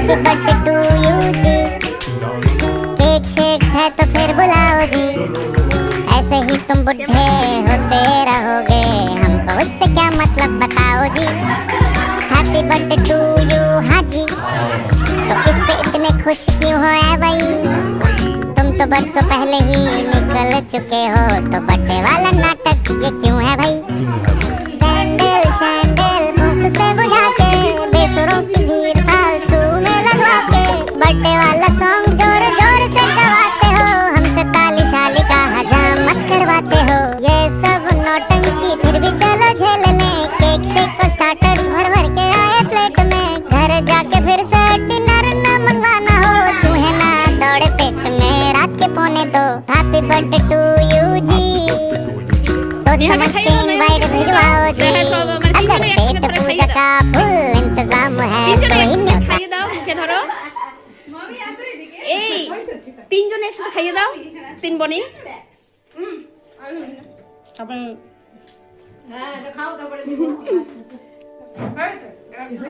Happy birthday to you ji, cake shake है तो फिर बुलाओ जी, ऐसे ही तुम बुढ़े होते रहोगे, हमको उससे क्या मतलब बताओ जी। हैप्पी बर्थडे टू यू हाँ जी, तो इस पे इतने खुश क्यों हो ऐ भाई, तुम तो बरसों पहले ही निकल चुके हो, तो बर्थडे वाला नाटक ये क्यों है भाई। कैंडल शैंडल फूंक से बुझा के, बेसुरों की भीड़ फालतू में लगवा के, बर्थडे वाला सॉन्ग जोर जोर से गवाते हो, हमसे ताली शाली का हजामत करवाते हो। ये सब नौटंकी फिर भी चलो झेल लें, केक शेक और स्टार्टर्स भर भर के आए प्लेट में, घर जाके फिर से डिनर न मंगवाना हो, चूहे ना दौड़े पेट में रात के पौने दो। हैप्पी बर्थडे टू यू जी, सोच समझ के इनवाइट भिजवाओ जी, अगर पेट पूजा का फुल इंतजाम है तो ही न्योता। খাইয়ে দাও, মুখে ধরো। এই তিনজন একসাথে খাইয়ে দাও, তিন বনি। তারপরে হ্যাঁ, খাও তারপরে দিব।